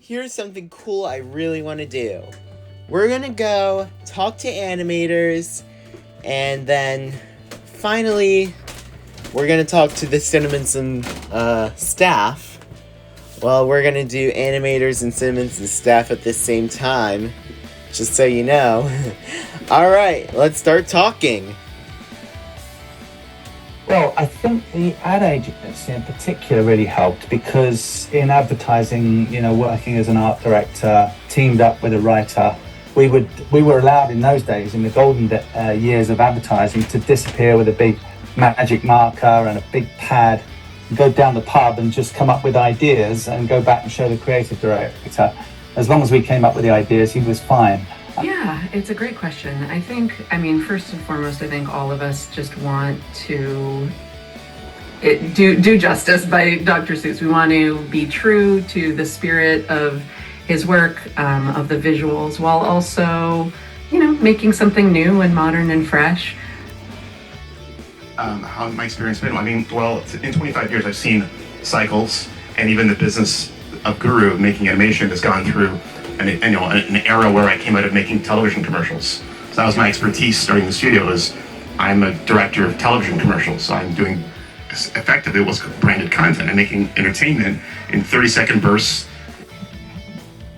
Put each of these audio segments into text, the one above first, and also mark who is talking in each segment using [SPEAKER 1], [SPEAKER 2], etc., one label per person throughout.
[SPEAKER 1] here's something cool I really want to do. We're gonna go talk to animators, and then finally, we're gonna talk to the Cinnamonsome staff. Well, we're gonna do animators and Cinnamonsome staff at the same time, just so you know. Alright, let's start talking.
[SPEAKER 2] Well, I think the ad agency in particular really helped because in advertising, working as an art director, teamed up with a writer, we were allowed in those days, in the golden years of advertising, to disappear with a big magic marker and a big pad, go down the pub and just come up with ideas and go back and show the creative director. As long as we came up with the ideas, he was fine.
[SPEAKER 3] Yeah, it's a great question. First and foremost, I think all of us just want to do justice by Dr. Seuss. We want to be true to the spirit of his work, of the visuals, while also, making something new and modern and fresh.
[SPEAKER 4] How my experience been? In 25 years, I've seen cycles, and even the business of Guru making animation has gone through an era where I came out of making television commercials. So that was my expertise starting the studio. I'm a director of television commercials. So I'm doing effectively what's branded content and making entertainment in 30-second bursts.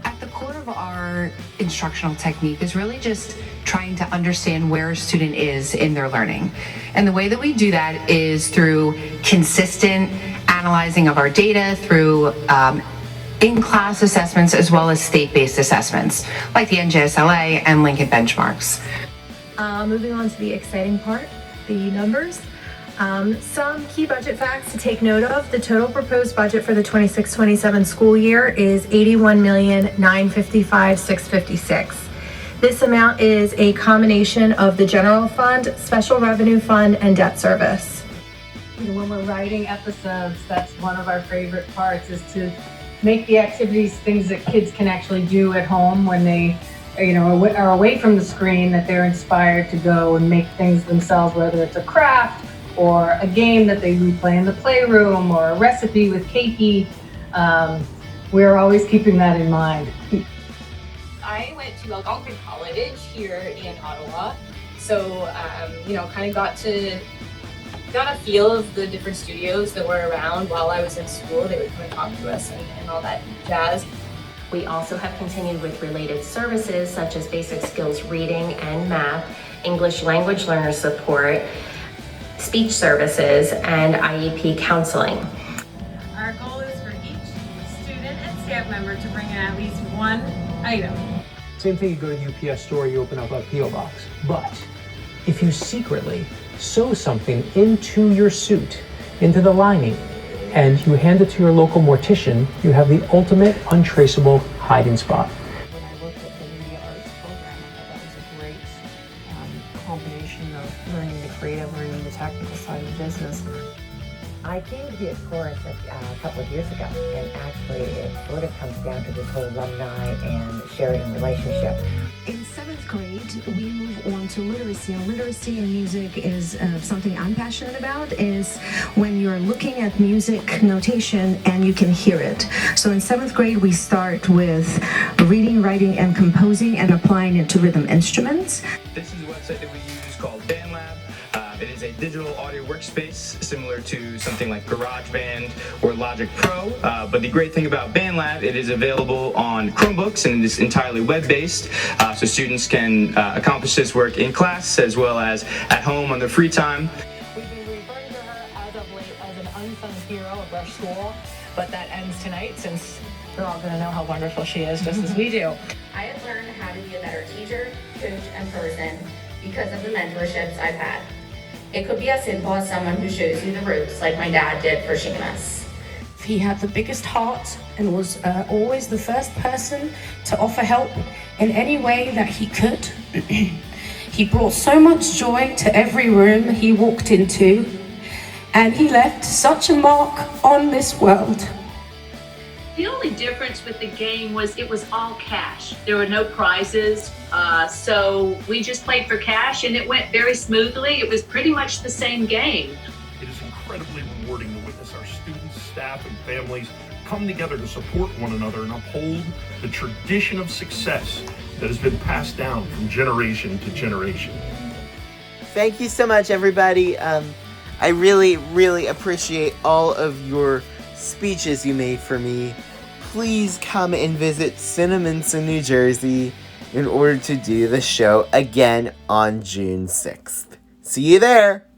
[SPEAKER 5] At the core of our instructional technique is really just trying to understand where a student is in their learning. And the way that we do that is through consistent analyzing of our data, through in-class assessments, as well as state-based assessments, like the NJSLA and Lincoln benchmarks.
[SPEAKER 6] Moving on to the exciting part, the numbers. Some key budget facts to take note of. The total proposed budget for the 26-27 school year is $81,955,656. This amount is a combination of the general fund, special revenue fund, and debt service.
[SPEAKER 7] When we're writing episodes, that's one of our favorite parts, is to make the activities things that kids can actually do at home when they are away from the screen, that they're inspired to go and make things themselves, whether it's a craft or a game that they replay in the playroom or a recipe with Keiki. We're always keeping that in mind.
[SPEAKER 8] I went to Algonquin College here in Ottawa, so kind of got a feel of the different studios that were around while I was in school. They would come and talk to us and all that jazz.
[SPEAKER 9] We also have continued with related services such as basic skills reading and math, English language learner support, speech services, and IEP counseling.
[SPEAKER 10] Our goal is for each student and staff member to bring in at least one item.
[SPEAKER 11] Same thing, you go to the UPS store, you open up a P.O. box. But if you secretly sew something into your suit, into the lining, and you hand it to your local mortician, you have the ultimate untraceable hiding spot.
[SPEAKER 12] When I looked at the media arts program, I thought that was a great combination of learning the creative, learning the technical side of the business.
[SPEAKER 13] I came to be a chorus a couple of years ago, and actually it sort of comes down to this whole alumni and sharing relationship.
[SPEAKER 14] In 7th grade, we move on to literacy. And literacy in music is something I'm passionate about, is when you're looking at music notation and you can hear it. So in 7th grade, we start with reading, writing, and composing and applying it to rhythm instruments.
[SPEAKER 15] This is a website that we use called BandLab. It is a digital audio workspace similar to something like GarageBand or Logic Pro. But the great thing about BandLab, it is available on Chromebooks and it is entirely web-based. So students can accomplish this work in class as well as at home on their free time.
[SPEAKER 16] We've been referring to her as of late as an unsung hero of our school, but that ends tonight since we're all going to know how wonderful she is, just as we do.
[SPEAKER 17] I have learned how to be a better teacher, coach, and person because of the mentorships I've had. It could be as simple as someone who shows you the ropes, like my dad did for Seamus.
[SPEAKER 18] He had the biggest heart and was always the first person to offer help in any way that he could. He brought so much joy to every room he walked into, and he left such a mark on this world.
[SPEAKER 19] The only difference with the game was it was all cash. There were no prizes, so we just played for cash and it went very smoothly. It was pretty much the same game.
[SPEAKER 20] It is incredibly rewarding to witness our students, staff, and families come together to support one another and uphold the tradition of success that has been passed down from generation to generation.
[SPEAKER 1] Thank you so much, everybody. I really, really appreciate all of your speeches you made for me. Please come and visit Cinnaminson, New Jersey in order to do the show again on June 6th. See you there!